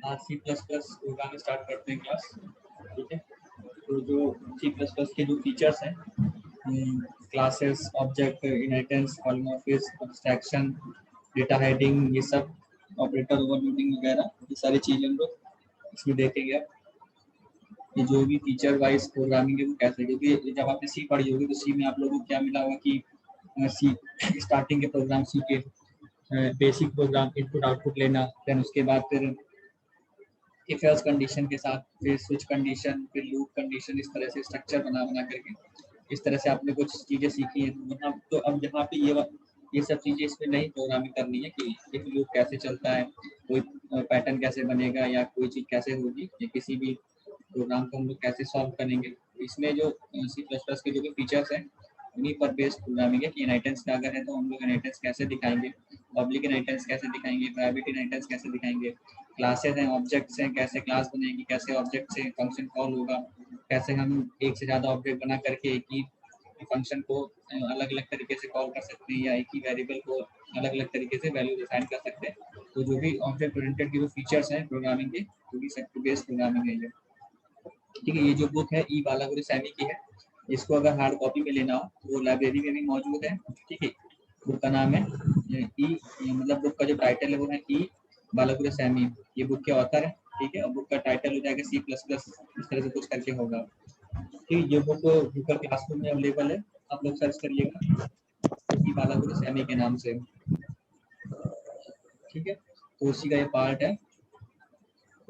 आज C++ programme start करते हैं क्लास। ठीक है, तो जो C++ के जो फीचर्स हैं, classes, object, inheritance, polymorphism, abstraction, data heading, ये सब, ऑपरेटर ओवरलोडिंग वगैरह, ये सारी चीज़ें हम लोग इसमें देखेंगे। कि जो भी फीचर वाइज प्रोग्रामिंग है वो कैसे, क्योंकि जब आपने सी पढ़ी होगी तो सी में आप लोगों को क्या मिला होगा कि सी स्टार्टिंग के प्रोग्राम, सी के बेसिक प्रोग्राम, इनपुट आउटपुट लेना, देन उसके बाद फिर इफ एल्स कंडीशन के साथ, फिर स्विच कंडीशन, फिर लूप कंडीशन, इस तरह से स्ट्रक्चर बना बना करके इस तरह से आपने कुछ चीज़ें सीखी हैं। वहाँ तो अब यहाँ पे ये सब चीज़ें इसमें नहीं प्रोग्रामिंग करनी है कि इफ लूप कैसे चलता है, कोई पैटर्न कैसे बनेगा, या कोई चीज़ कैसे होगी, या किसी भी प्रोग्राम को हम लोग कैसे सॉल्व करेंगे। इसमें जो C++ के जो भी फीचर्स हैं उन्हीं पर बेस्ड प्रोग्रामिंग है कि इनहेरिटेंस का अगर है तो हम लोग इनहेरिटेंस कैसे दिखाएंगे, पब्लिक इनहेरिटेंस कैसे दिखाएंगे, प्राइवेट इनहेरिटेंस कैसे दिखाएंगे, क्लासेस हैं, ऑब्जेक्ट्स हैं, कैसे क्लास बनेगी, कैसे ऑब्जेक्ट से फंक्शन कॉल होगा, कैसे हम एक से ज़्यादा ऑब्जेक्ट बना करके एक ही फंक्शन को अलग अलग तरीके से कॉल कर सकते हैं, या एक ही वेरिएबल को अलग अलग तरीके से वैल्यू डिफाइन कर सकते हैं। तो जो भी ऑब्जेक्ट ओरिएंटेड के जो फीचर्स हैं प्रोग्रामिंग के, जो भी सेक्टर बेस्ड प्रोग्रामिंग है ये। ठीक है, ये जो बुक है ई बालागुरु की है, इसको अगर हार्ड कॉपी में लेना हो तो वो लाइब्रेरी में भी मौजूद है। ठीक है, बुक का नाम है मतलब बुक का जो टाइटल है वो है ई बालागुरु, ये बुक के ऑथर है। ठीक है, और बुक का टाइटल हो जाएगा C++, इस तरह से कुछ करके होगा। ठीक है, ये बुक गूगल क्लासरूम में अवेलेबल है, आप लोग सर्च करिएगा ई बालागुरु के नाम से। ठीक है, तो उसी का ये पार्ट है।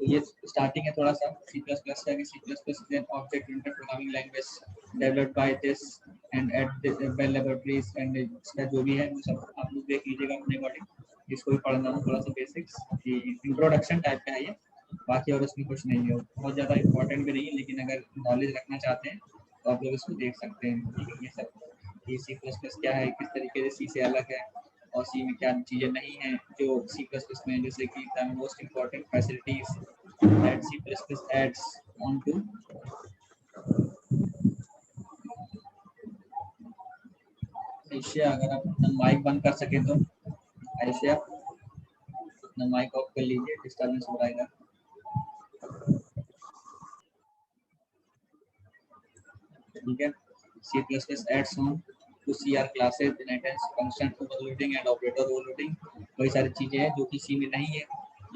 तो ये स्टार्टिंग है थोड़ा सा C++ का, कि C++ is an object-oriented programming language developed by this and at the Bell Laboratories, and इसका जो भी है वो सब आप लोग देख लीजिएगा अपने अकॉर्डिंग। इसको भी पढ़ना हो थोड़ा सा बेसिक्स, कि इंट्रोडक्शन टाइप का है ये, बाकी और उसमें कुछ नहीं है, बहुत ज़्यादा इंपॉर्टेंट भी नहीं है, लेकिन अगर नॉलेज रखना चाहते हैं तो आप लोग इसको देख सकते हैं। ठीक है, ये सब कि C++ क्या है, किस तरीके से C से अलग है, और सी में क्या चीज़ें नहीं हैं जो C++ में, जैसे कि the most important facilities that C++ adds on to। ऐसे अगर आप अपना माइक बंद कर सके तो ऐसे आप अपना माइक ऑफ कर लीजिए, डिस्टर्बेंस हो रहा है। ठीक है, C++ adds on to CR classes, inheritance, function overloading and operator overloading, कई सारी चीज़ें हैं जो कि C में नहीं है,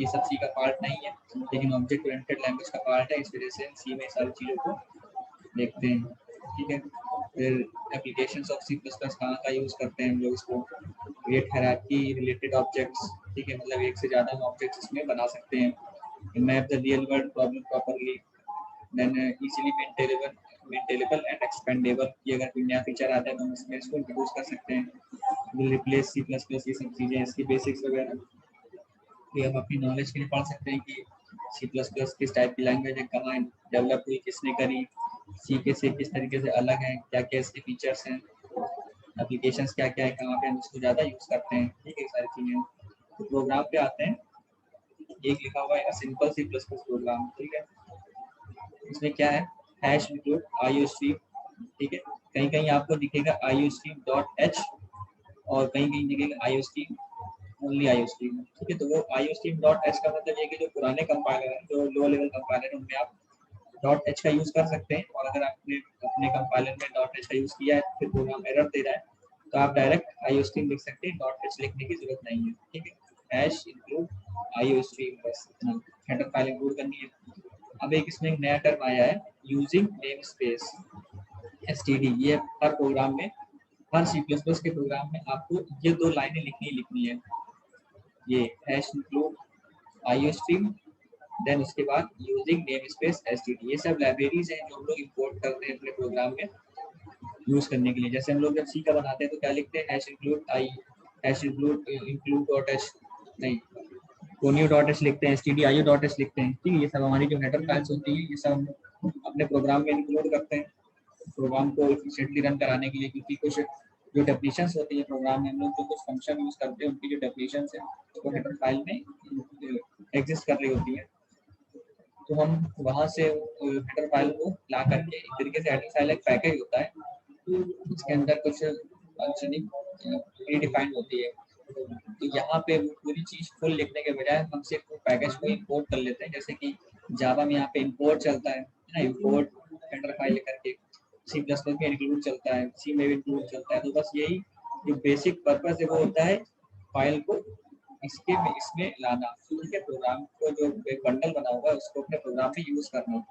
ये सब C का पार्ट नहीं है, लेकिन ऑब्जेक्ट ओरिएंटेड लैंग्वेज का पार्ट है, इस वजह से C में सारी चीज़ों को देखते हैं। ठीक है, फिर एप्लीकेशंस ऑफ C++ कहाँ का यूज़ करते हैं हम लोग इसको, क्रिएट हायरार्की रिलेटेड ऑब्जेक्ट्स। ठीक है, मतलब एक से ज़्यादा हम ऑब्जेक्ट्स इसमें बना सकते हैं, map the real world problem properly, then easily maintainable and expandable. ये अगर कोई नया फीचर आता है तो हम इसमें इसको इंट्रोड्यूस कर सकते हैं, विल रिप्लेस C++, ये सब चीज़ें इसकी बेसिक्स वगैरह ये हम अपनी नॉलेज के लिए पढ़ सकते हैं कि C++ किस टाइप की लैंग्वेज है, कहाँ डेवलप हुई, किसने करी, C के से किस तरीके से अलग है, क्या क्या इसके फीचर्स हैं, एप्लीकेशंस क्या क्या है, कहाँ पे हम इसको ज़्यादा यूज़ करते हैं। ठीक है, सारी चीज़ें। तो प्रोग्राम पे आते हैं, एक लिखा हुआ है सिंपल C++ प्रोग्राम। ठीक है, इसमें क्या है, हैश इंक्लूड IOStream। ठीक है, कहीं कहीं आपको दिखेगा IOStream.h और कहीं कहीं दिखेगा IOStream ओनली IOStream। ठीक है, तो वो IOStream.h का मतलब ये कि जो पुराने कंपाइलर हैं, जो लो लेवल कंपाइलर है, उनमें आप .h का यूज़ कर सकते हैं, और अगर आपने अपने कंपाइलर में .h का यूज़ किया है फिर प्रोग्राम एरर दे रहा है तो आप डायरेक्ट IOStream लिख सकते हैं, .h लिखने की जरूरत नहीं है। ठीक है, हैश इंक्लूड IOStream, बस इतना हेडर फाइल इंक्लूड करनी है। अब एक इसमें एक नया टर्म आया है, यूजिंग नेम स्पेस, STD। ये हर प्रोग्राम में, हर C++ के प्रोग्राम में आपको ये दो लाइनें लिखनी है, ये हैश इंक्लूड IOStream, देन उसके बाद यूजिंग नेम स्पेस STD। ये सब लाइब्रेरीज हैं जो हम लोग इंपोर्ट करते हैं अपने प्रोग्राम में यूज करने के लिए। जैसे हम लोग जब C का बनाते हैं तो क्या लिखते हैं, हैश इंक्लूड डॉट एच, नहीं कोनियो डॉट एच लिखते हैं, stdio डॉट एच लिखते हैं। ठीक है, ये सब हमारी जो हेडर फाइल्स होती है ये सब हम अपने प्रोग्राम में इंक्लूड करते हैं प्रोग्राम को इफिशिएंटली रन कराने के लिए, क्योंकि कुछ जो डेफिनेशंस होती है प्रोग्राम में, हम लोग जो कुछ फंक्शन यूज करते हैं उनकी जो डेफिनेशंस है वो हेडर फाइल में एग्जिस्ट कर रही होती है, तो हम वहाँ से हेडर फाइल को ला करके, एक तरीके से हेडर फाइल एक पैकेज होता है, इसके अंदर कुछ फंक्शनिंग प्री डिफाइंड होती है, तो यहाँ पे वो पूरी चीज फुल लिखने के बजाय हम सिर्फ पैकेज को इंपोर्ट कर लेते हैं। जैसे कि जावा में यहाँ पे इंपोर्ट चलता है ना, इंपोर्ट हेडर फाइल करके, सी प्लस प्लस में इंक्लूड चलता है, सी में भी इंक्लूड चलता है। तो बस यही जो बेसिक पर्पस है वो होता है फाइल को इसमें लाना, ठीक है। प्रोग्राम को जो एक बंडल बना हुआ है उसको अपने प्रोग्राम में यूज करना।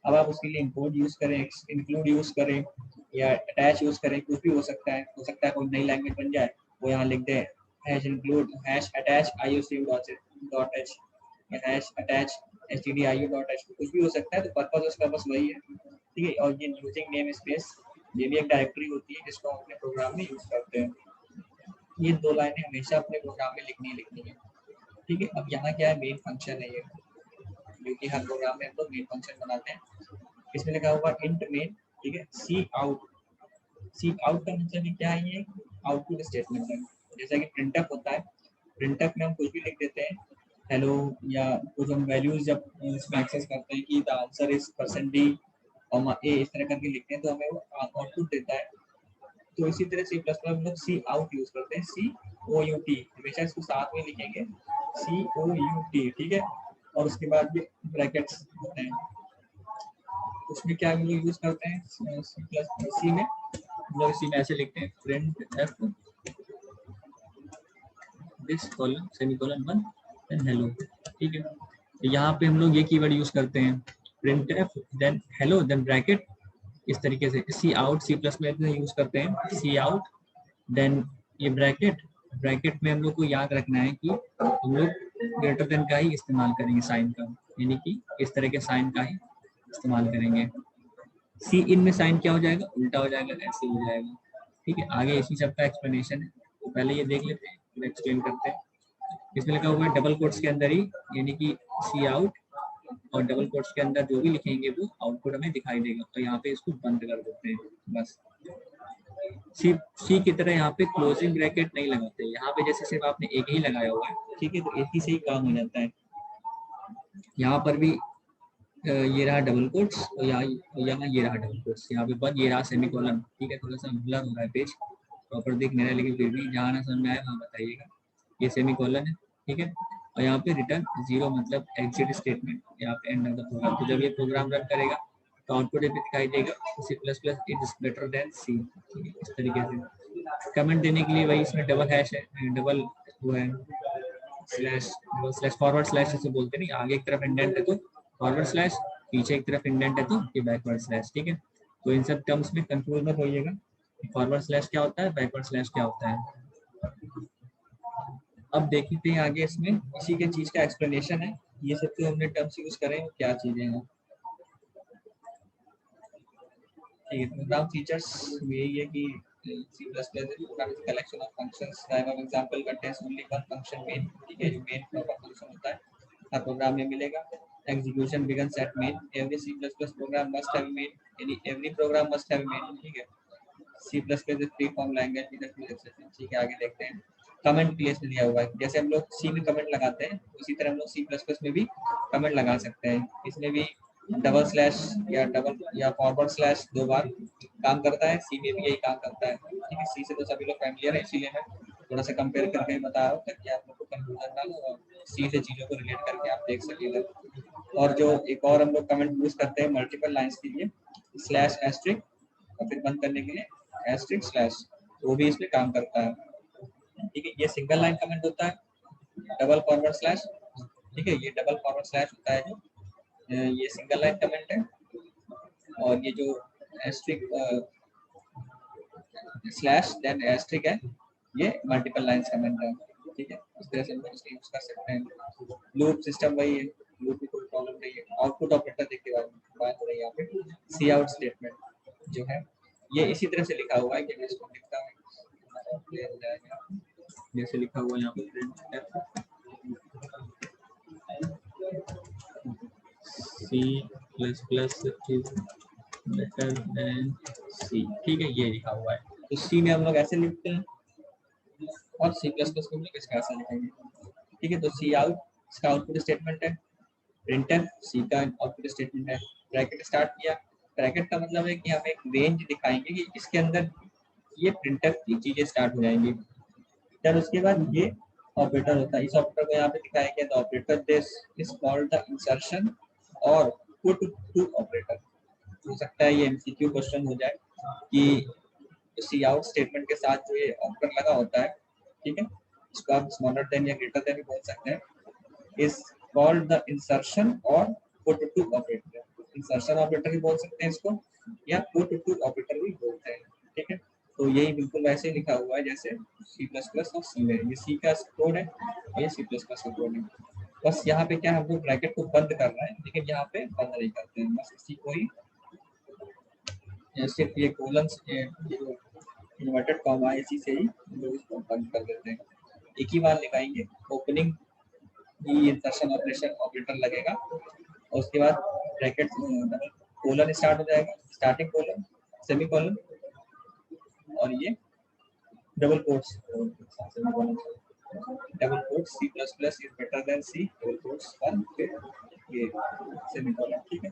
अब आप उसके लिए इंपोर्ट यूज करें, इंक्लूड यूज करें या अटैच यूज करें, कुछ भी हो सकता है। कोई नई लैंग्वेज बन जाए वो यहाँ लिख दें hash include hash attach ioc.h या हैश अटैच stdio.h, कुछ भी हो सकता है। तो पर्पस उसका बस वही है, ठीक है। और ये यूजिंग नेम स्पेस, ये भी एक डायरेक्टरी होती है जिसको हम अपने प्रोग्राम में यूज करते हैं। ये 2 लाइनें हमेशा अपने प्रोग्राम में लिखनी है, ठीक है। अब यहाँ क्या है, मेन फंक्शन है ये, जो कि हर प्रोग्राम में हम लोग मेन फंक्शन बनाते हैं। इसमें लिखा हुआ इंट मेन, ठीक है। सी आउट का मतलब क्या है, ये आउटपुट स्टेटमेंट है। जैसा कि प्रिंटफ होता है, प्रिंटफ में हम कुछ भी लिख देते हैं, हेलो, या कुछ हम वैल्यूज जब इसमें एक्सेस करते हैं कि द आंसर इज %d ए, इस तरह करके लिखते हैं तो हमें वो आउटपुट देता है। तो इसी तरह सी प्लस प्लस हम लोग सी आउट यूज करते हैं, COUT, हमेशा इसको साथ में लिखेंगे, COUT, ठीक है। और उसके बाद ये ब्रैकेट्स होते हैं, उसमें क्या हम लोग यूज करते हैं सी प्लस सी में, हम लोग इसी में ऐसे लिखते हैं print f this colon semicolon 1 then hello, ठीक है। तो यहाँ पे हम लोग ये कीवर्ड यूज करते हैं, print f then hello then bracket. इस तरीके से सी आउट सी प्लस में यूज करते हैं, सी आउट देन ये ब्रैकेट में हम लोग को याद रखना है कि हम लोग ग्रेटर देन का ही इस्तेमाल करेंगे, साइन का, यानी कि इस तरह के साइन का ही इस्तेमाल करेंगे। सी इन में साइन क्या हो जाएगा, उल्टा हो जाएगा, ऐसे हो जाएगा, ठीक है। आगे इसी सब का एक्सप्लेनेशन है, तो पहले ये देख लेते हैं फिर एक्सप्लेन करते हैं। इसमें लिखा हुआ है डबल कोट्स के अंदर ही, यानी कि सी आउट, और डबल कोट्स के अंदर जो भी लिखेंगे वो आउटपुट हमें दिखाई देगा। तो यहाँ पे इसको बंद कर देते हैं बस। सी की तरह यहाँ पे क्लोजिंग ब्रैकेट नहीं लगाते, यहाँ पे जैसे सिर्फ आपने एक ही लगाया हुआ है, ठीक है, तो एक ही से ही काम हो जाता है। यहाँ पर भी ये रहा डबल कोट्स, और यहाँ ये रहा डबल कोट्स, यहाँ पे बंद, ये रहा सेमीकोलन, ठीक है। थोड़ा सा ब्लर हो रहा है पेज, प्रॉपर दिख नहीं रहा है, लेकिन फिर भी जहाँ ना समझ में आए वहाँ बताइएगा। ये सेमीकोलन है, ठीक है। और यहाँ पे रिटर्न 0 मतलब एग्जिट स्टेटमेंट, यहाँ पे एंड ऑफ द प्रोग्राम। तो जब ये प्रोग्राम रन करेगा तो आउटपुट ये दिखाई देगा C plus plus is better than C, इस तरीके से। कमेंट देने के लिए वही इसमें डबल हैश है, डबल वो है स्लैश फॉरवर्ड स्लैश जैसे बोलते नहीं, आगे एक तरफ इंडेंट है तो फॉरवर्ड स्लैश, पीछे एक तरफ इंडेंट है तो ये बैकवर्ड स्लैश, ठीक है। तो इन सब टर्म्स में कंफ्यूज मत होइएगा, फॉरवर्ड स्लैश क्या होता है, बैकवर्ड स्लैश क्या होता है। अब देखते हैं आगे, इसमें इसी के चीज का एक्सप्लेनेशन है, ये सब जो हमने टर्म्स यूज करें वो क्या चीजें हैं, ठीक है। प्रोग्राम फीचर्स यही है कि C++ program is collection of functions, type of example contains only one function main, ठीक है। जो मेन फंक्शन होता है हर प्रोग्राम में मिलेगा। Execution begins at main, every C++ program must have main, यानी every program must have main, ठीक है। C++ is free form language with few exceptions, ठीक है। आगे देखते हैं, कमेंट प्लेस में दिया हुआ है, जैसे हम लोग सी में कमेंट लगाते हैं उसी तरह हम लोग C++ में भी कमेंट लगा सकते हैं। इसमें भी डबल स्लैश या फॉरवर्ड स्लैश 2 बार काम करता है, सी में भी यही काम करता है, ठीक है। सी से तो सभी लोग फैमिलियर है, इसीलिए मैं थोड़ा सा कंपेयर करके बता रहा हूँ ताकि आप लोग को कंफ्यूजन ना हो और सी से चीज़ों को रिलेट करके आप देख सकेंगे। और जो एक और हम लोग कमेंट यूज करते हैं मल्टीपल लाइन्स के लिए, स्लैश एस्ट्रिक, और फिर बंद करने के लिए एस्ट्रिक स्लैश, वो भी इसमें काम करता है, ठीक है। ये सिंगल लाइन कमेंट होता है, डबल फॉरवर्ड स्लैश, ठीक है। ये डबल फॉरवर्ड स्लैश होता है जो ये सिंगल लाइन कमेंट है, और ये जो एस्ट्रिक स्लैश देन एस्ट्रिक है ये मल्टीपल लाइंस कमेंट है, ठीक है। इस तरह से हम इसको यूज कर सकते हैं। लूप सिस्टम वही है, लूप में कोई प्रॉब्लम नहीं है। आउटपुट ऑपरेटर देखिए बात हो रही है यहाँ पे, सी आउट स्टेटमेंट जो है ये इसी तरह से लिखा हुआ है कि मैं इसको लिखता हूँ, जैसे लिखा हुआ है यहाँ पे C++ is better than C, ठीक है, ये लिखा हुआ है। तो C में हम लोग ऐसे लिखते हैं और C++ को हम लोग इसका ऐसा लिखेंगे, ठीक है। तो सी आउट इसका आउटपुट स्टेटमेंट है, प्रिंटफ सी का आउटपुट स्टेटमेंट है। ब्रैकेट स्टार्ट किया, ब्रैकेट का मतलब है कि हम एक रेंज दिखाएंगे कि इसके अंदर ये प्रिंटफ की चीजें स्टार्ट हो जाएंगी। फिर उसके बाद ये ऑपरेटर होता है। इस ऑपरेटर को यहाँ पे दिखाया गया, the operator this is called the insertion और पुट टू ऑपरेटर। हो सकता है ये एमसीक्यू क्वेश्चन हो जाए कि सी आउट स्टेटमेंट के साथ जो ये ऑपरेटर लगा होता है, ठीक है, इसको आप स्मॉलर देन या ग्रेटर देन भी बोल सकते हैं, इज कॉल्ड द इंसर्शन और put to operator. Insertion operator भी बोल सकते हैं इसको, या पुट टू ऑपरेटर भी बोलते हैं, ठीक है। तो यही बिल्कुल वैसे लिखा हुआ है जैसे C++ और सी में। ये सी का कोड है और ये C++ का कोड है। बस यहाँ पे क्या हम लोग ब्रैकेट को बंद कर रहे हैं, लेकिन यहाँ पे बंद नहीं करते हैं, बस इसी को ही सिर्फ ये कोलन इन्वर्टेड कॉमा इसी से ही हम लोग इसको बंद कर देते हैं। एक ही बार लगाएंगे, ओपनिंग ही इंसर्शन ऑपरेशन ऑपरेटर लगेगा और उसके बाद ब्रैकेट कोलन स्टार्ट हो जाएगा, स्टार्टिंग कोलन, सेमी कोलन और ये double quotes, double quotes C++ is better then C, double quotes one, फिर ये सेमी कोलन, ठीक है।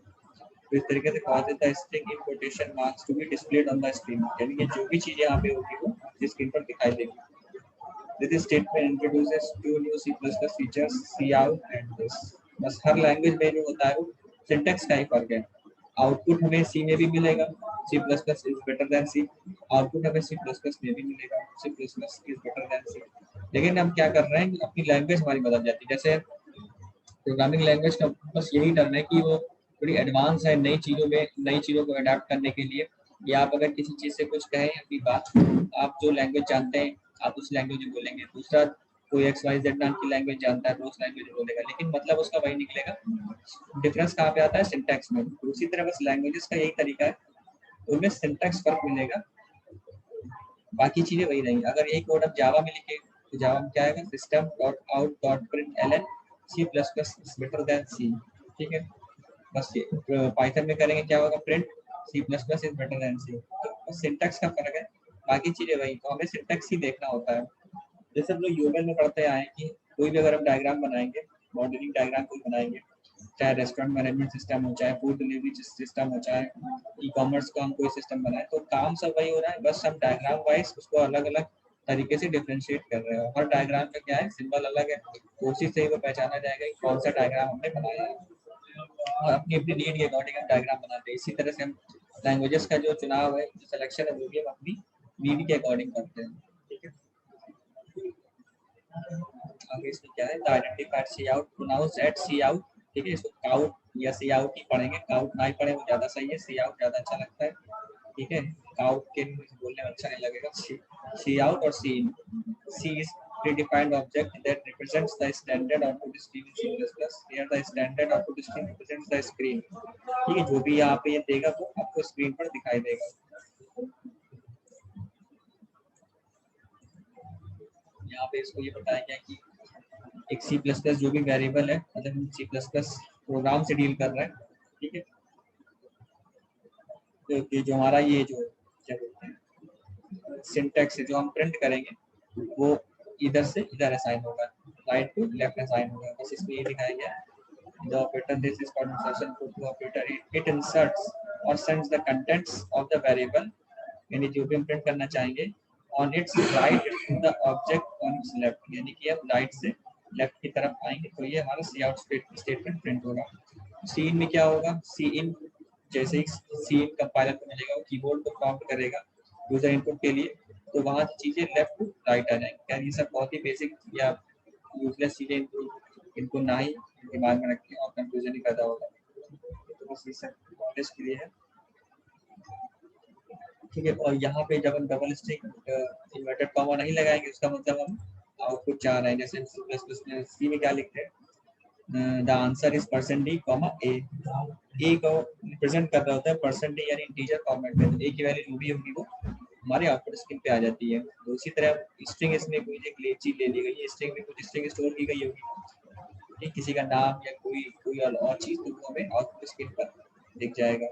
तो इस तरीके से causes the string in quotation marks to be displayed on the screen, यानी कि जो भी चीजें यहाँ पे होगी वो आपकी स्क्रीन पर दिखाई देगी। This statement introduces two new C++ features, cout and this। बस हर लैंग्वेज में जो होता है वो सिंटेक्स का ही फर्क है। आउटपुट हमें सी में भी मिलेगा, C++ is better than C, output हमें C++ में भी मिलेगा, C++ is better than C. लेकिन हम क्या कर रहे हैं, अपनी लैंग्वेज हमारी बदल जाती है। जैसे प्रोग्रामिंग लैंग्वेज का बस यही डर है कि वो थोड़ी एडवांस है नई चीज़ों में, नई चीज़ों को अडेप्ट करने के लिए। या आप अगर किसी चीज़ से कुछ कहें अपनी बात, आप जो लैंग्वेज जानते हैं आप उस लैंग्वेज में बोलेंगे, दूसरा कोई XYZ नाम की लैंग्वेज जानता है तो उस लैंग्वेज में बोलेगा, लेकिन मतलब उसका वही निकलेगा। डिफरेंस कहाँ पे आता है, सिंटैक्स में। तो उसी तरह बस लैंग्वेजेस का यही तरीका है, उनमें सिंटैक्स फर्क मिलेगा, बाकी चीज़ें वही रहेंगी। अगर यही कोड आप जावा में लिखे तो जावा में क्या आएगा, system dot out dot print L N C++ is better than C, ठीक है। बस ये पाइथन में करेंगे क्या होगा, print C++ is better than C. तो बस सिंटैक्स का फर्क है, बाकी चीजें वही। तो हमें सिंटैक्स ही देखना होता है। जैसे हम लोग यूएमएल में पढ़ते आए हैं कि कोई भी अगर हम डायग्राम बनाएंगे, मॉडलिंग डायग्राम कोई बनाएंगे, चाहे रेस्टोरेंट मैनेजमेंट सिस्टम हो, चाहे फूड डिलीवरी सिस्टम हो, चाहे ई कॉमर्स का हम कोई सिस्टम बनाए, तो काम सब वही हो रहा है, बस हम डायग्राम वाइज उसको अलग अलग तरीके से डिफ्रेंशिएट कर रहे हैं। हर डायग्राम का क्या है, सिंबल अलग है, कोशिश से ही वो पहचाना जाएगा कि कौन सा डायग्राम हमने बनाया है, और अपनी अपनी नीड के अकॉर्डिंग हम डायग्राम बनाते हैं। इसी तरह से हम लैंग्वेजेस का जो चुनाव है, जो सिलेक्शन है, वो भी हम अपनी नीड के अकॉर्डिंग करते हैं, ठीक है। आगे इसमें क्या है, आइडेंटिफाइड सी आउट प्रोनाउंस एट सी आउट, ठीक है। इसको काउट या सी आउट ही पढ़ेंगे, काउट ना ही पढ़े वो ज्यादा सही है, सी आउट ज्यादा अच्छा लगता है, ठीक है। काउट के बोलने में अच्छा नहीं लगेगा। सी आउट और सी इन। सी is predefined object that represents the standard output stream in C++. Here the standard output stream represents the screen, ठीक है। जो भी यहाँ पे ये देगा वो आपको स्क्रीन पर दिखाई देगा। यहाँ पे इसको ये बताया गया कि एक C++ जो भी वेरिएबल है, मतलब हम C++ प्रोग्राम से डील कर रहे हैं, ठीक है। तो जो हमारा ये जो क्या बोलते हैं सिंटैक्स है, जो हम प्रिंट करेंगे वो इधर से इधर असाइन होगा, राइट टू लेफ्ट असाइन होगा। बस इसमें ये दिखाया गया है, the operator this is called insertion put to operator, it inserts or sends the contents of the variable, यानी जो भी हम प्रिंट करना चाहेंगे, on its right to the object on its left, यानी कि अब राइट से लेफ्ट की तरफ आएंगे तो ये हमारा सी आउट स्टेटमेंट प्रिंट होगा। सी इन में क्या होगा, सी इन जैसे ही सी इन कंपाइलर को मिलेगा वो कीबोर्ड को प्रॉम्प्ट करेगा यूजर इनपुट के लिए, तो वहाँ से चीजें लेफ्ट टू राइट आ जाएंगी। यार ये सब बहुत ही बेसिक या यूजलेस चीजें, इनको ना ही दिमाग में रखें और कंफ्यूजन ही पैदा होगा। तो बस ये सब नॉलेज के लिए है, ठीक है। और यहाँ पे जब हम डबल स्ट्रिंग इन्वर्टेड कॉमा नहीं लगाएंगे, उसका मतलब हम आउटपुट चाह रहे हैं। जैसे C++ में सी में क्या लिखते हैं, द आंसर इज %d, ए को रिप्रेजेंट कर रहा होता है %d यानी इंटीजर फॉर्मेट में, ए की वैल्यू जो भी होगी वो हमारे आउटपुट स्क्रीन पे आ जाती है। तो उसी तरह स्ट्रिंग इसमें कोई एक चीज ले ली गई है, स्ट्रिंग में कुछ स्ट्रिंग स्टोर की गई होगी, किसी का नाम या कोई और चीज, तो वो हमें आउटपुट स्क्रीन पर दिख जाएगा।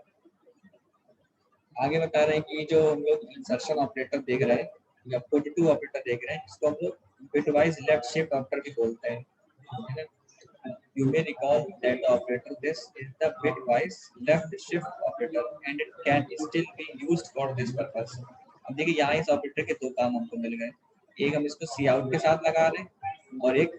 आगे बता रहे हैं कि जो हम लोग इंसर्शन ऑपरेटर देख रहे हैं या पुट टू ऑपरेटर देख रहे हैं, इसको हम लोग बिटवाइज लेफ्ट शिफ्ट ऑपरेटर भी बोलते हैं। You may recall that the operator this is the bitwise left shift operator and it can still be used for this purpose। अब देखिए यहाँ इस ऑपरेटर के दो काम हमको मिल गए, एक हम इसको सी आउट के साथ लगा रहे हैं, और एक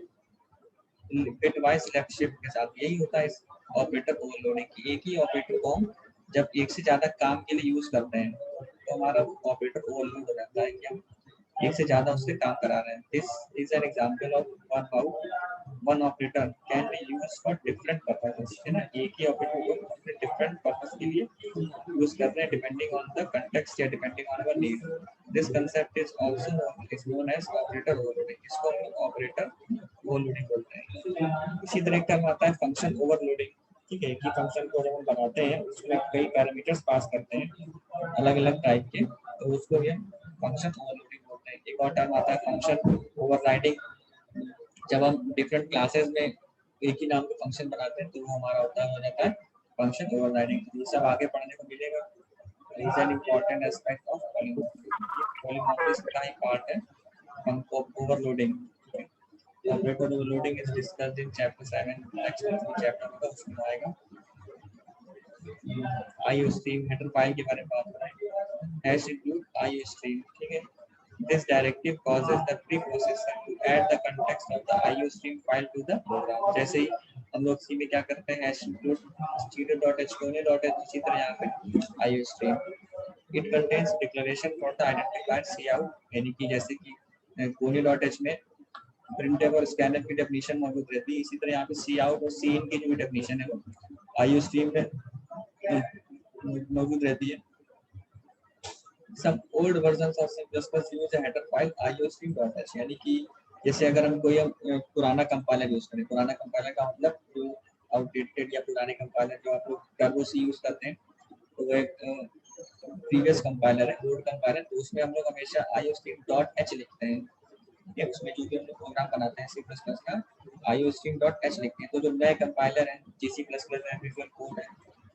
बिटवाइज लेफ्ट शिफ्ट के साथ। यही होता है इस ऑपरेटर ओवरलोडिंग की। एक ही ऑपरेटर को हम जब एक से ज्यादा काम के लिए यूज करते हैं तो हमारा ऑपरेटर ओवरलोड हो जाता है कि हम एक से ज्यादा उससे काम करा रहे हैं। This is an example of one how one operator can be used for different purposes, है ना। एक ही ऑपरेटर को अपने डिफरेंट पर्पस के लिए यूज कर रहे हैं डिपेंडिंग ऑन द कंटेक्स्ट या depending on our need. This concept is also known as operator overloading. इसको हम ऑपरेटर ओवरलोडिंग बोलते हैं। इसी तरह का आता है फंक्शन ओवरलोडिंग। ठीक है, कि फंक्शन को जब हम बनाते हैं उसमें कई पैरामीटर्स पास करते हैं अलग अलग टाइप के, तो उसको भी हम फंक्शन ओवरलोडिंग बोलते हैं। एक और टर्म आता है फंक्शन ओवरराइडिंग। जब हम डिफरेंट क्लासेस में एक ही नाम का फंक्शन बनाते हैं तो वो हमारा हो जाता है फंक्शन ओवरराइडिंग। ये सब आगे पढ़ने को मिलेगा। Is an important aspect of polymorphism का ही पार्ट है overloading. Operator overloading is discussed in chapter 7। Next chapter होगा उसमें आएगा। IO stream हेडर फाइल के बारे में बात करेंगे। Hash include IO stream। ठीक है, this directive causes the preprocessor to add the context of the IO stream file to the program। जैसे ही हम लोग सी में क्या करते हैं हैश इंक्लूड studio.html.h, इसी तरह यहाँ पे IO stream it contains declaration for the identifier cout, यानी कि जैसे कि kone.h में प्रिंटेबल और स्कैनर की डेफिनेशन मौजूद रहती है, इसी तरह यहाँ पे सी आउट और सी इन की जो डेफिनेशन है वो IO stream में मौजूद रहती है। Some old versions of C++ use a header file iostream.h, यानी कि जैसे अगर हम कोई पुराना कंपाइलर यूज करें, पुराना कंपाइलर का मतलब जो आउटडेटेड या पुराने कंपाइलर जो आप लोग टर्बो सी यूज करते हैं तो वो एक प्रीवियस कंपाइलर है, ओल्ड कंपाइलर, तो उसमें हम लोग हमेशा iostream.h लिखते हैं। ठीक है, उसमें जो भी हम लोग प्रोग्राम बनाते हैं C++ का iostream.h लिखते हैं। तो जो नए कंपाइलर हैं C++ है, विजुअल कोड है,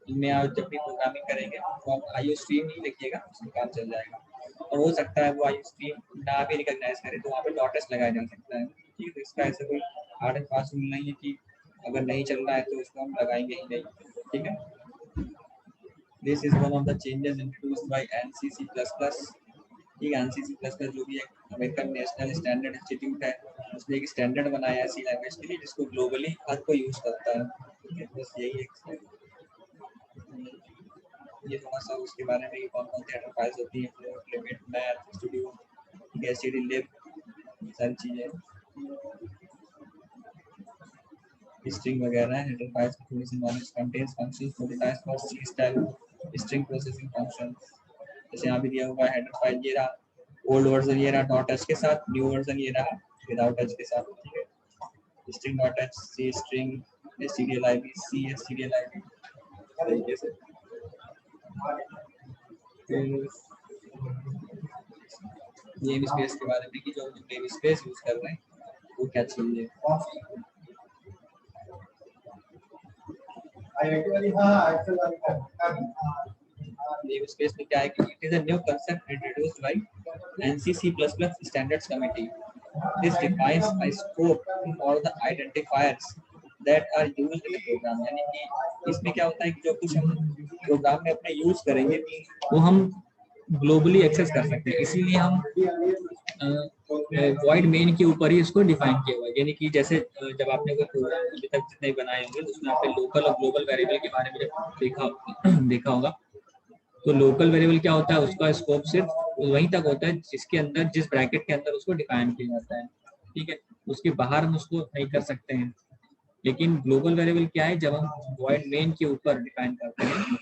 इनमें आप जब भी प्रोग्रामिंग करेंगे तो आप IO stream ही लिखिएगा, उसमें काम चल जाएगा। और हो सकता है वो IO stream ना भी रिकॉग्नाइज करे तो वहाँ पे .s लगाया जा सकता है। ठीक है, तो इसका ऐसा कोई हार्ड एंड फास्ट रूल नहीं है कि अगर नहीं चल रहा है तो उसको हम लगाएंगे ही नहीं। ठीक है, this is one of the changes introduced by ANSI C++। ठीक है, ANSI C++ जो भी एक अमेरिकन नेशनल स्टैंडर्ड इंस्टीट्यूट है, उसने एक स्टैंडर्ड बनाया है सी लैंग्वेज के लिए जिसको ग्लोबली हर कोई यूज करता है। ठीक है, बस यही एक ये थोड़ा सा उसके बारे में कौन कौन सी हेडर फाइल्स होती हैं, limit, math, studio, STD lib, सारी चीज़ें, स्ट्रिंग वगैरह हेडर फाइल्स की थोड़ी सी knowledge. Contains functions prototypes for C style string processing function. जैसे यहाँ भी दिया हुआ है हेडर फाइल ये रहा, ओल्ड वर्जन ये रहा .h के साथ, न्यू वर्जन ये रहा विदाउट h के साथ। ठीक है, string.h, c string, stdlib, c stdlib तरीके से। नेम स्पेस के बारे में कि जो हम नेम स्पेस यूज कर रहे हैं वो क्या चीज है। नेम स्पेस में क्या है कि it is a new concept introduced by ANSI C++ standards committee. This defines a scope for the identifiers that are used in the program. यानी कि इसमें क्या होता है कि जो कुछ हम प्रोग्राम में अपने यूज करेंगे वो हम ग्लोबली एक्सेस कर सकते हैं, इसीलिए हम वॉइड मेन के ऊपर ही इसको डिफाइन किया हुआ है। यानी कि जैसे जब आपने कोई प्रोग्राम अभी तक जितने बनाए होंगे तो उसमें आपने लोकल और ग्लोबल वेरिएबल के बारे में जब देखा होगा तो लोकल वेरिएबल क्या होता है, उसका स्कोप सिर्फ वहीं तक होता है जिसके अंदर, जिस ब्रैकेट के अंदर उसको डिफाइन किया जाता है। ठीक है, उसके बाहर हम उसको नहीं कर सकते हैं। लेकिन ग्लोबल वेरिएबल क्या है, जब हम वॉइड मेन के ऊपर डिफाइन करते हैं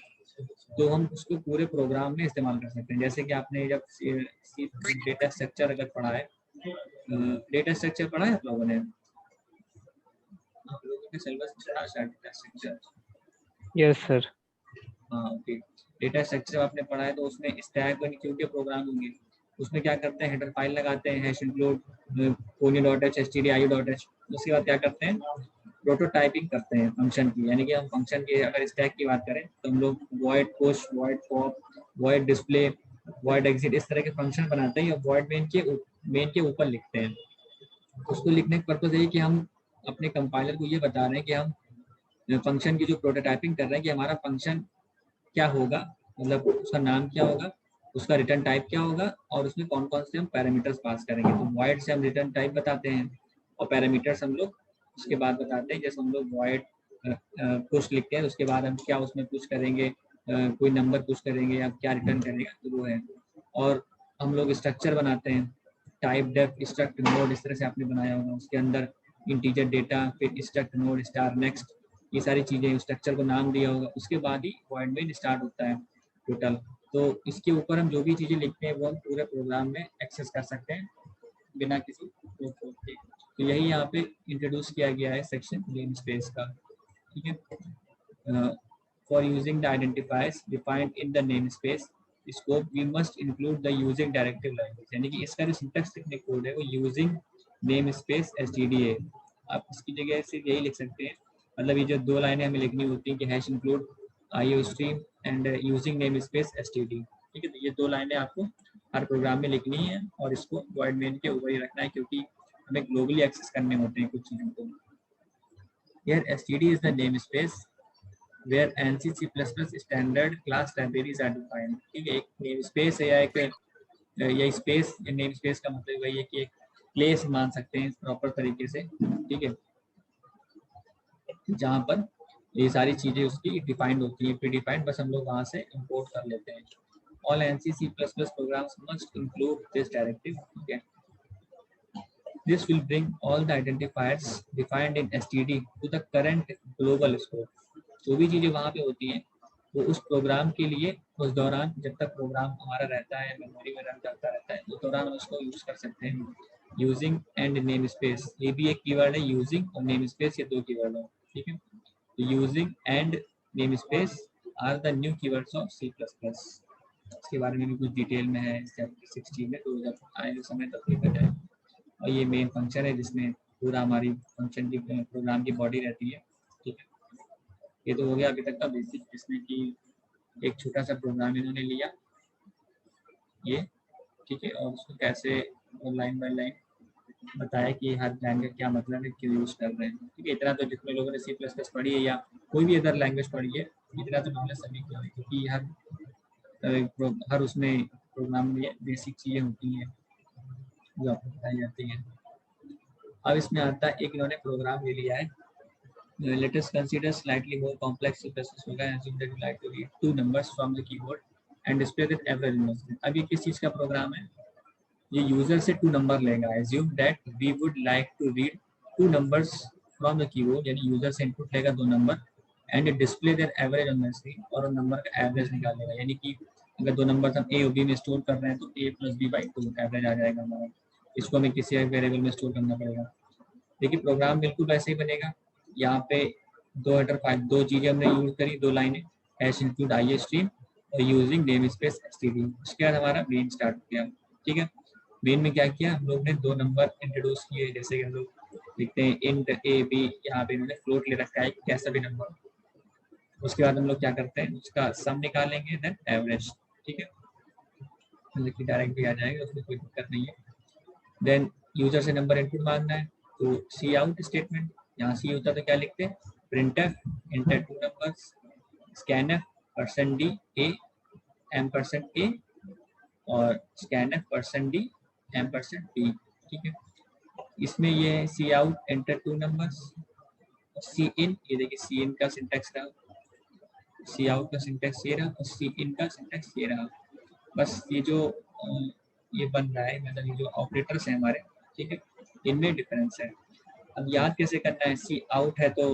तो हम उसको पूरे प्रोग्राम में इस्तेमाल कर सकते हैं। जैसे कि आपने जब डेटा स्ट्रक्चर अगर पढ़ा है, डेटा स्ट्रक्चर पढ़ा है आप लोगों ने, आप लोगों के सिलेबस में पढ़ा है डेटा स्ट्रक्चर? Yes sir. हाँ, ओके। डेटा स्ट्रक्चर आपने पढ़ा है तो उसमें स्टैक और क्यू के प्रोग्राम होंगे, उसमें क्या करते हैं हेडर फाइल लगाते हैं हैश इंक्लूड kone.h stdio.h। उसके बाद क्या करते हैं प्रोटोटाइपिंग करते हैं फंक्शन की। यानी कि हम फंक्शन के अगर स्टैक की बात करें तो हम लोग void push, void pop, void display, void exit इस तरह के फंक्शन बनाते हैं या वॉइड मेन के ऊपर लिखते हैं। उसको लिखने का पर्पज है कि हम अपने कंपाइलर को ये बता रहे हैं कि हम फंक्शन की जो प्रोटोटाइपिंग कर रहे हैं कि हमारा फंक्शन क्या होगा, मतलब उसका नाम क्या होगा, उसका रिटर्न टाइप क्या होगा और उसमें कौन कौन से हम पैरामीटर्स पास करेंगे। तो वॉइड से हम रिटर्न टाइप बताते हैं और पैरामीटर्स हम लोग उसके बाद बताते हैं। जैसे हम लोग वॉइड पुश लिखते हैं, उसके बाद हम क्या उसमें पुश करेंगे, कोई नंबर पुश करेंगे या क्या रिटर्न करेगा, तो वो है। और हम लोग स्ट्रक्चर बनाते हैं, टाइप डेफ स्ट्रक्ट नोड, इस तरह से आपने बनाया होगा। उसके अंदर इंटीजर डेटा, फिर स्ट्रक्ट नोड स्टार नेक्स्ट, ये सारी चीज़ें स्ट्रक्चर को नाम दिया होगा। उसके बाद ही वॉइड मेन स्टार्ट होता है टोटल। तो इसके ऊपर हम जो भी चीज़ें लिखते हैं वो हम पूरे प्रोग्राम में एक्सेस कर सकते हैं बिना किसी रोक टोक के। तो यही यहाँ पे इंट्रोड्यूस किया गया है सेक्शन नेम स्पेस का, ठीक है। For using the identifiers defined in the name space scope we must include the using directive language, यानी कि इसका जो सिंटैक्स टेक्निक कोड है वो यूजिंग नेम स्पेस stda। आप इसकी जगह से यही लिख सकते हैं, मतलब ये जो दो लाइनें हमें लिखनी होती हैं कि hash include IO stream and using name space std, ठीक है। तो ये दो लाइनें आपको हर प्रोग्राम में लिखनी है और इसको वॉइड मेन के ऊपर ही रखना है, क्योंकि हमें ग्लोबली एक्सेस करने होते हैं कुछ चीज़ों को। Here std is the namespace where ANSI C++ standard class libraries are defined, ठीक है। एक नेम स्पेस है या एक या स्पेस, नेम स्पेस का मतलब वही है कि एक प्लेस मान सकते हैं प्रॉपर तरीके से, ठीक है, जहाँ पर ये सारी चीज़ें उसकी डिफाइंड होती हैं, प्री डिफाइंड, बस हम लोग वहाँ से इंपोर्ट कर लेते हैं। All ANSI C++ programs must include this directive, ठीक है। This will bring all the identifiers defined in std to the current global scope। जो भी चीज़ें वहाँ पे होती हैं वो उस प्रोग्राम के लिए उस दौरान, जब तक प्रोग्राम हमारा रहता है, मेमोरी में रन करता रहता है, उस दौरान हम उसको यूज़ कर सकते हैं। यूजिंग एंड नेम स्पेस, ये भी एक कीवर्ड है, यूजिंग और नेम स्पेस, ये दो कीवर्ड है, ठीक है। Using and namespace are the new keywords of C++। इसके बारे में भी कुछ डिटेल में है चैप्टर 16 में, तो जब आए समय तक लिखा जाए। और ये मेन फंक्शन है जिसमें पूरा हमारी फंक्शन की प्रोग्राम की बॉडी रहती है, ठीक है। ये तो हो गया अभी तक का बेसिक, जिसमें कि एक छोटा सा प्रोग्राम इन्होंने लिया ये, ठीक है, और उसको कैसे लाइन बाय लाइन बताया कि हर लाइन का क्या मतलब है, क्यों यूज़ कर रहे हैं, ठीक है। इतना तो जितने लोगों ने C++ पढ़ी है या कोई भी अदर लैंग्वेज पढ़ी है, इतना तो नॉलेज सभी को है, क्योंकि हर उसमें प्रोग्राम में बेसिक चीज़ें होती हैं जो आपको बताई जाती हैं। अब इसमें आता है एक इन्होंने प्रोग्राम ले लिया है, let us consider slightly more complex C++ program, assume that you like to read two numbers from the keyboard and display the average on the screen। अब ये किस चीज़ का प्रोग्राम है, ये यूजर से 2 नंबर लेगा। assume that we would like to read 2 numbers from the keyboard, यानी user से इनपुट लेगा 2 number and display there average on the screen, और उन नंबर का एवरेज निकालेगा, यानी कि अगर 2 नंबर हम A और B में स्टोर कर रहे हैं तो A + B/2 एवरेज आ जाएगा हमारा। इसको हमें किसी एक वेरिएबल में स्टोर करना पड़ेगा। देखिए प्रोग्राम बिल्कुल वैसे ही बनेगा। यहाँ पे दो चीज़ें हमने यूज करी, दो लाइनें, हैश इंक्लूड IO स्ट्रीम और यूजिंग नेम स्पेस std। उसके बाद हमारा मेन स्टार्ट हो गया, ठीक है। मेन में क्या किया हम लोग ने, 2 नंबर इंट्रोड्यूस किए, जैसे कि हम लोग लिखते हैं इंट AB, यहाँ पे इन्होंने फ्लोट ले रखा है कैसा भी नंबर। उसके बाद हम लोग क्या करते हैं, उसका सम निकालेंगे, देन एवरेज, ठीक है, मतलब कि डायरेक्ट भी आ जाएगा, उसमें कोई दिक्कत नहीं है। देन यूजर से नंबर इनपुट मांगना है, तो सी आउट स्टेटमेंट, यहाँ सी होता है तो क्या लिखते हैं, printf inter 2 numbers, scanf %d a %a और स्कैनफ %d %b, ठीक है। इसमें ये सी आउट एंटर 2 नंबर्स, सी इन, ये देखिए सी इन का सिंटैक्स रहा, सी आउट का सिंटैक्स ये रहा और सी इन का सिंटैक्स ये रहा। बस ये जो ये बन रहा है, मतलब ये जो ऑपरेटर्स हैं हमारे, ठीक है, इनमें डिफरेंस है। अब याद कैसे करना है, सी आउट है तो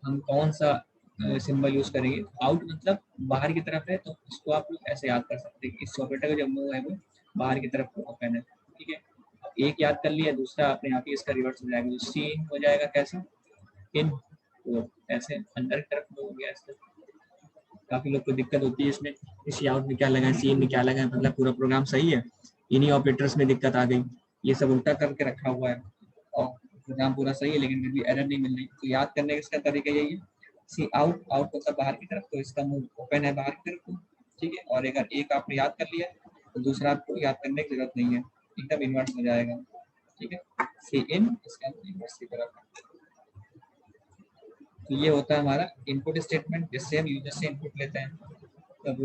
हम कौन सा सिंबल यूज करेंगे, आउट मतलब बाहर की तरफ है, तो इसको आप लोग ऐसे याद कर सकते हैं कि इस ऑपरेटर का जो मुंह है वो बाहर की तरफ ओपन है, ठीक है। एक याद कर लिया, दूसरा अपने आप ही इसका रिवर्स हो जाएगा, तो सी इन हो जाएगा कैसा, इन, तो ऐसे अंदर की तरफ हो गया। इससे काफी लोग को दिक्कत होती है इसमें, इस आउट में क्या लगा है, सी इन में क्या लगा है, मतलब पूरा प्रोग्राम सही है, इन्हीं ऑपरेटर्स में दिक्कत आ गई, ये सब उल्टा करके रखा हुआ है और प्रोग्राम पूरा सही है लेकिन फिर भी एरर नहीं मिल रही। तो याद करने का इसका तरीका यही है, सी आउट, आउट होता बाहर की तरफ, तो इसका मुंह ओपन है बाहर की तरफ को, ठीक है। और अगर एक आपने याद कर लिया तो दूसरा आपको याद करने की जरूरत नहीं है, एकदम इन्वर्स हो जाएगा, ठीक है। सी इन, इसका इन्वर्स की तरफ। तो ये होता है हमारा इनपुट स्टेटमेंट, जिससे हम यूजर से इनपुट लेते हैं। अब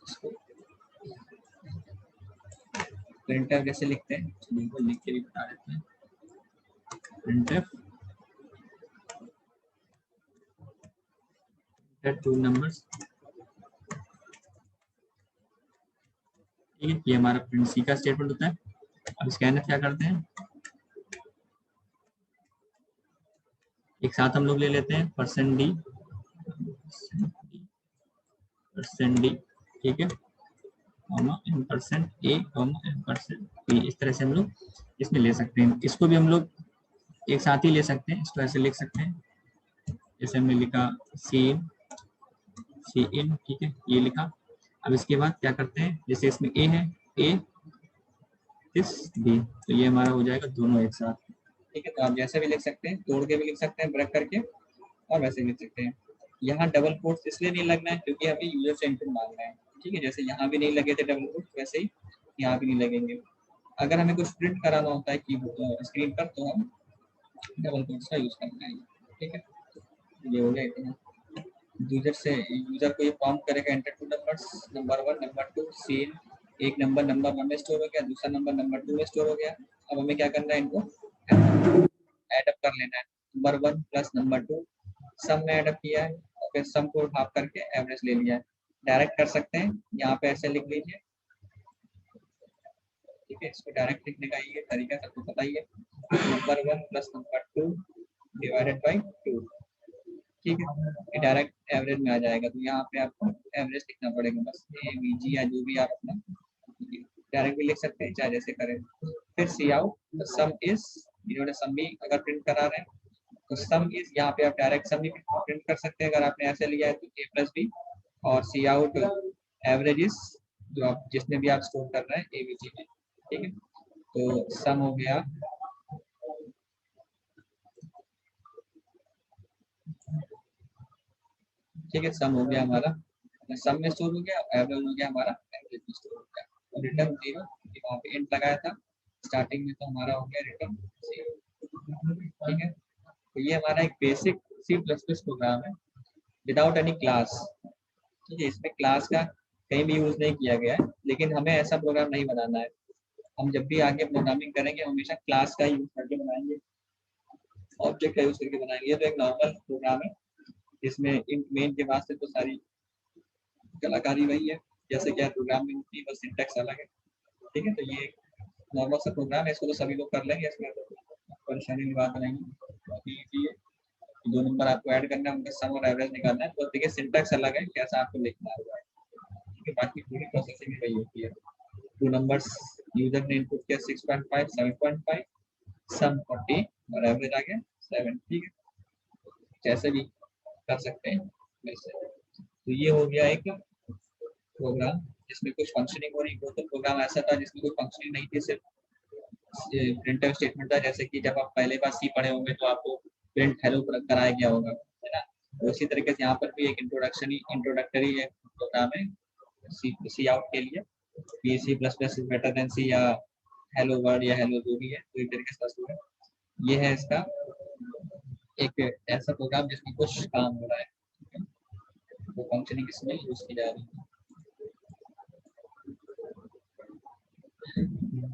इसको प्रिंटफ जैसे लिखते हैं, बिल्कुल लिख के भी बता देते हैं। प्रिंटफ टू नंबर्स, ठीक है, ये हमारा प्रिंट सी का स्टेटमेंट होता है। अब स्कैनर क्या करते हैं, एक साथ हम लोग ले लेते हैं %d, ठीक है, %a, %b, इस तरह से हम लोग इसमें ले सकते हैं। इसको भी हम लोग एक साथ ही ले सकते हैं, इसको ऐसे लिख सकते हैं, जैसे हमने लिखा सी इन, ठीक है, ये लिखा। अब इसके बाद क्या करते हैं, जैसे इसमें a है, a इस b, तो ये हमारा हो जाएगा दोनों एक साथ, ठीक है। तो आप जैसे भी लिख सकते हैं, तोड़ के भी लिख सकते हैं ब्रेक करके, और वैसे भी लिख सकते हैं। यहाँ डबल कोट्स इसलिए नहीं लगना है क्योंकि हमें यूजर से इनपुट मांगना है, ठीक है। जैसे यहाँ भी नहीं लगे थे डबल कोट्स, वैसे ही यहाँ भी नहीं लगेंगे। अगर हमें कुछ प्रिंट कराना होता है कि स्क्रीन पर, तो हम डबल कोट्स का यूज करना है, ठीक है। ये हो गया इतना। यूजर को ये प्रॉम्प्ट करेगा enter two numbers, number 1 number 2 cin, एक नंबर नंबर 1 में स्टोर हो गया, दूसरा नंबर नंबर 2 में स्टोर हो गया। अब हमें क्या करना है, इनको ऐड अप कर लेना है। नंबर 1 प्लस नंबर 2 सम में ऐड अप किया है, और फिर सम को हाफ करके एवरेज ले लिया है। डायरेक्ट कर सकते हैं, यहाँ पे ऐसे लिख लीजिए, ठीक है। इसको डायरेक्ट लिखने का ये तरीका सबको पता ही है, number 1 plus number 2 divided by 2, ठीक है। ये डायरेक्ट एवरेज में आ जाएगा। तो यहाँ पे आपको एवरेज लिखना पड़ेगा, बस ए बी जी या जो भी आप अपना डायरेक्ट भी लिख सकते हैं, चाहे जैसे करें। फिर सी आउट सम इज, इन्होंने सम भी अगर प्रिंट करा रहे हैं तो सम इज, यहाँ पे आप डायरेक्ट सम भी प्रिंट कर सकते हैं अगर आपने ऐसे लिया है तो ए प्लस बी, और सी आउट एवरेज इज, जो आप जिसमें भी आप स्टोर कर रहे हैं ए बी जी में, ठीक है। तो सम हो गया, ठीक है, सम हो गया हमारा, सम में स्टोर हो गया, एवरेज हो गया हमारा, एवरेज में स्टोर हो गया। और रिटर्न 0, वहाँ पे इंट लगाया था स्टार्टिंग में, तो हमारा हो गया रिटर्न 0, ठीक है। तो ये हमारा एक बेसिक C++ प्रोग्राम है विदाउट एनी क्लास, ठीक है। इसमें क्लास का कहीं भी यूज नहीं किया गया है, लेकिन हमें ऐसा प्रोग्राम नहीं बनाना है। हम जब भी आगे प्रोग्रामिंग करेंगे हमेशा क्लास का यूज करके बनाएंगे, ऑब्जेक्ट का यूज करके बनाएंगे। ये तो एक नॉर्मल प्रोग्राम है जिसमें इंट मेन के बाद से तो सारी कलाकारी वही है, जैसे क्या प्रोग्रामिंग की बस सिंटैक्स अलग है, ठीक है। तो ये नॉर्मल सा प्रोग्राम है, इसको तो सभी लोग कर लेंगे, इसमें तो परेशानी की बात नहीं। अभी ये 2 नंबर आपको ऐड करना है, उनका सम और एवरेज निकालना है, तो देखिए सिंटैक्स अलग है, कैसा आपको लिखना होगा, ठीक है। बाकी पूरी प्रोसेसिंग वही होती है। 2 नंबर्स यूजर ने इनपुट किया 6.5 7.5, सम 40 और एवरेज आ गया 7, ठीक है। जैसे भी कर सकते हैं वैसे। तो ये हो गया एक प्रोग्राम जिसमें कुछ फंक्शनिंग हो रही। वो तो प्रोग्राम ऐसा था जिसमें कोई फंक्शनिंग नहीं थी, सिर्फ प्रिंटफ स्टेटमेंट था। जैसे कि जब आप पहले बार सी पढ़े होंगे तो आपको प्रिंट हेलो कराया गया होगा, है ना। तो उसी तरीके से यहाँ पर भी एक इंट्रोडक्टरी प्रोग्राम है सी आउट के लिए, कि C++ इज बेटर देन सी, या हेलो वर्ड या हेलो जो भी है, तो इस तरीके से शुरू है। ये है इसका एक ऐसा प्रोग्राम जिसमें कुछ काम हो रहा है, वो फंक्शनिंग इसमें यूज की जा रही है।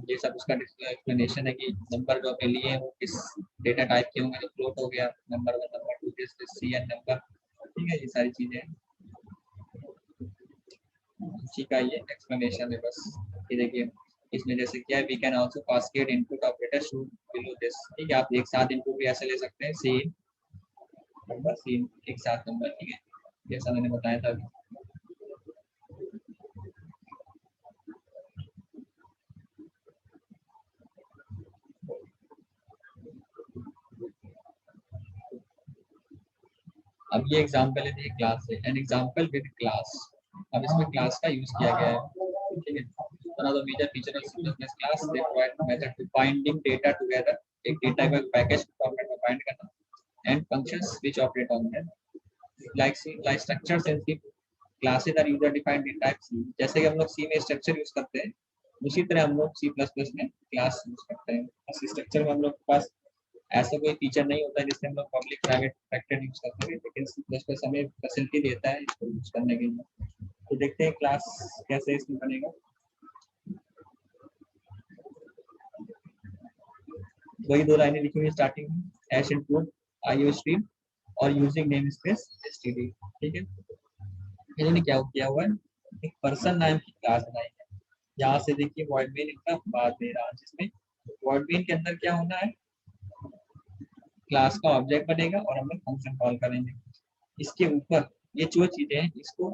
ये सब उसका एक्सप्लेनेशन है कि नंबर जो आपने लिए हैं वो किस डेटा टाइप के होंगे। तो फ्लोट हो गया, नंबर 1 नंबर 2 जैसे सी एन नंबर, ठीक है। ये सारी चीजें इसी का ये एक्सप्लेनेशन है बस। ये देखिए इसमें जैसे क्या है, we can also cascade input operator should below this, ठीक है। आप एक साथ इनपुट भी ऐसे ले सकते हैं, सी नंबर सी एक साथ नंबर, ठीक है, जैसा मैंने बताया था अभी। अब ये एग्जांपल है क्लास से, एन एग्जांपल विद क्लास। अब इसमें क्लास का यूज किया गया है, ठीक है। One of the major features of C++ class, they provide method to binding data together, एक डेटा का पैकेज फॉर्मेट में बाइंड करना, and functions which operate on them, like structures in C, classes are user defined in type C। जैसे कि हम लोग C में structure use करते हैं, उसी तरह हम लोग C++ में क्लास यूज करते हैं। इस स्ट्रक्चर में हम लोग के पास ऐसा कोई फीचर नहीं होता जिससे हम लोग पब्लिक प्राइवेट वेक्टर यूज करते हैं, लेकिन C++ हमें फैसिलिटी देता है इसको यूज करने के लिए। तो देखते हैं क्लास कैसे इसमें बनेगा। वही 2 लाइनें लिखी हुई है स्टार्टिंग में, हैश इनपुट आईओ स्ट्रीम और यूजिंग नेम स्पेस एसटीडी। ठीक है, इन्होंने क्या किया हुआ है, एक पर्सन नाम की क्लास बनाई है। यहाँ से देखिए वॉइड मेन इनका बात दे रहा है, जिसमें वॉइड मेन के अंदर क्या होना है, क्लास का ऑब्जेक्ट बनेगा और हम लोग फंक्शन कॉल करेंगे। इसके ऊपर ये जो चीजें हैं इसको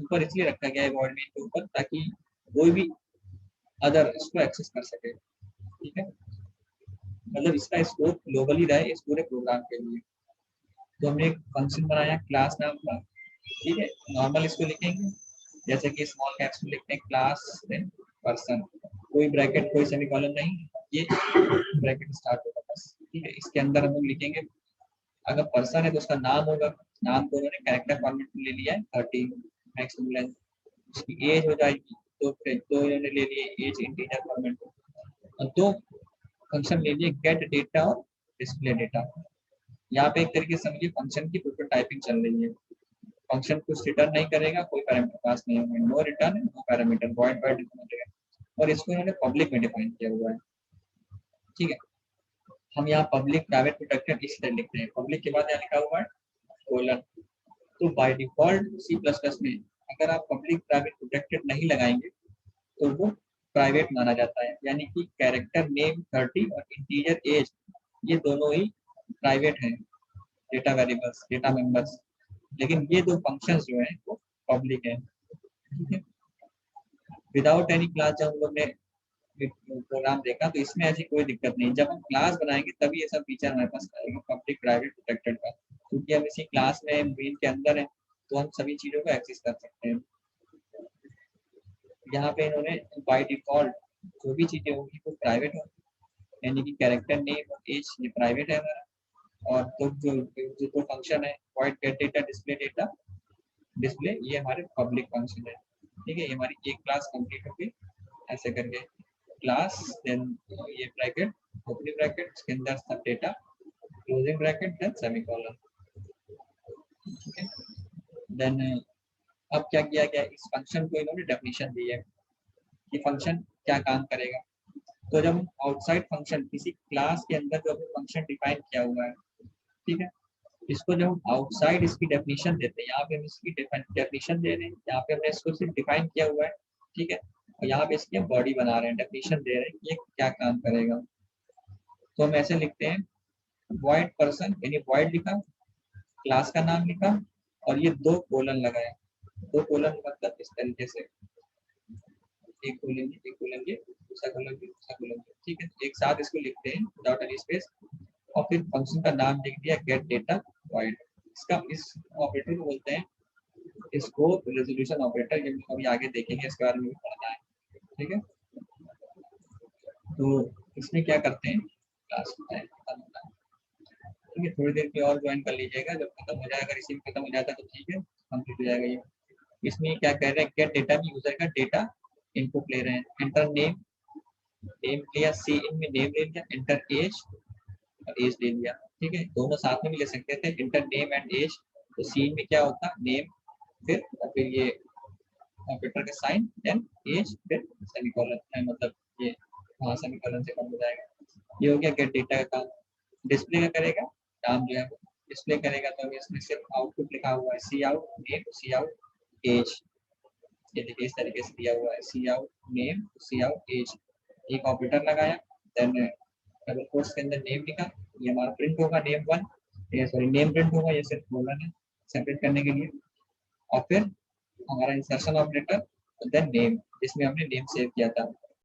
ऊपर इसलिए रखा गया है वॉइड मेन के ऊपर, ताकि कोई भी अदर इसको एक्सेस कर सके। ठीक है, मतलब इसका स्कोप ग्लोबली रहे इस पूरे प्रोग्राम के लिए। तो हमने एक फंक्शन बनाया क्लास नाम का। ठीक है, नॉर्मल इसको लिखेंगे जैसे कि स्मॉल कैप्स में लिखते हैं क्लास देन पर्सन, कोई ब्रैकेट कोई सेमीकोलन नहीं, ये ब्रैकेट स्टार्ट होगा बस। ठीक है, इसके अंदर हम लोग लिखेंगे, अगर पर्सन है तो उसका नाम होगा, नाम को उन्होंने कैरेक्टर फॉर्मेट में ले लिया है 30 मैक्सिमम लेंथ। उसकी एज हो जाएगी तो इन्होंने ले लिए एज इंटीजर फॉर्मेट में, और 2 फंक्शन ले लिए गेट डेटा और डिस्प्ले डेटा। यहाँ पे एक तरीके से समझिए फंक्शन की प्रोटोटाइपिंग चल रही है। फंक्शन कुछ रिटर्न नहीं करेगा, कोई पैरामीटर पास नहीं होगा, no return no parameter, void by default, और इसको इन्होंने पब्लिक में डिफाइन किया हुआ है। ठीक है, हम यहाँ पब्लिक प्राइवेट प्रोटेक्टेड इस तरह लिखते हैं, पब्लिक के बाद यहाँ लिखा हुआ है कोलन। तो by default C plus plus में अगर आप पब्लिक प्राइवेट प्रोटेक्टेड नहीं लगाएंगे तो वो प्राइवेट माना जाता है, यानी कि कैरेक्टर नेम 30 और इंटीजर एज ये दोनों ही प्राइवेट हैं, डेटा वेरिएबल्स डेटा मेंबर्स, लेकिन ये 2 फंक्शंस जो हैं वो पब्लिक हैं। ठीक है, विदाउट एनी क्लास जब हम लोग ने प्रोग्राम देखा तो इसमें ऐसी कोई दिक्कत नहीं, जब हम क्लास बनाएंगे तभी ये सब फीचर हमारे पास आएगा पब्लिक प्राइवेट प्रोटेक्टेड का, क्योंकि हम इसी क्लास में मेन के अंदर है तो हम सभी चीजों को एक्सेस कर सकते हैं। यहाँ पे इन्होंने बाय डिफॉल्ट जो भी चीजें होंगी वो प्राइवेट होंगी, यानी कि कैरेक्टर नेम और एज ये प्राइवेट है हमारा, और तो जो फंक्शन है वॉइड गेट डेटा डिस्प्ले ये हमारे पब्लिक फंक्शन है। ठीक है, ये हमारी एक क्लास कंप्लीट होगी ऐसे करके, क्लास देन ये ब्रैकेट ओपनिंग ब्रैकेट इसके अंदर सब data closing bracket then semicolon. ठीक है, देन अब क्या किया गया, इस फंक्शन को इन्होंने डेफिनेशन दी है कि फंक्शन क्या काम करेगा। तो जब हम आउटसाइड फंक्शन किसी क्लास के अंदर जो फंक्शन डिफाइन किया हुआ है, ठीक है, इसको जब हम आउटसाइड इसकी डेफिनेशन देते हैं, यहाँ पे हम इसकी डेफिनेशन दे रहे हैं, यहाँ पे हमने इसको सिर्फ डिफाइन किया हुआ है। ठीक है, और यहाँ पे इसकी बॉडी बना रहे हैं, डेफिनेशन दे रहे हैं कि ये क्या काम करेगा। तो हम ऐसे लिखते हैं वॉइड पर्सन, यानी वॉइड लिखा, क्लास का नाम लिखा और ये 2 कोलन लगाया। 2 कोलन मतलब इस तरीके से एक कोलन ये दूसरा कोलन ये दूसरा कोलन ये। ठीक है, एक साथ इसको लिखते हैं विदाउट एनी स्पेस, और फिर फंक्शन का नाम लिख दिया गेट डेटा वॉइड। इसका इस ऑपरेटर को बोलते हैं इसको रेजोल्यूशन ऑपरेटर, ये अभी आगे देखेंगे इसके बारे में भी पढ़ना है। ठीक है, तो इसमें क्या करते हैं, क्लास खत्म होता है। ठीक है, थोड़ी देर के और ज्वाइन कर लीजिएगा, जब खत्म हो जाएगा रिसीव खत्म हो जाता है तो ठीक है कंप्लीट हो जाएगा ये। इसमें क्या कह रहे हैं, गेट डेटा में यूजर का डेटा इनपुट ले रहे हैं, एंटर नेम लिया, सी इन में नेम ले लिया, एंटर एज और एज ले लिया। ठीक है, दोनों साथ में भी ले सकते थे, इंटर नेम एंड एज, तो सीन में क्या होता नेम फिर ये ऑपरेटर का साइन देन एज फिर सेमीकोलन, मतलब ये वहाँ सेमीकोलन से कम हो जाएगा। ये हो गया गेट डेटा का काम। डिस्प्ले का करेगा काम जो है वो डिस्प्ले करेगा, तो इसमें सिर्फ आउटपुट लिखा हुआ है सी आउट नेम सी आउट एज, ये देखिए इस तरीके से दिया हुआ है सी आउट नेम सी आउट एज। एक ऑपरेटर लगाया, देन डबल कोट्स के अंदर नेम लिखा, ये हमारा प्रिंट होगा नेम 1, ये सॉरी नेम प्रिंट होगा, ये सिर्फ कोलन है सेपरेट करने के लिए, और फिर हमारा इंसर्शन ऑपरेटर देन नेम जिसमें हमने नेम सेव किया था,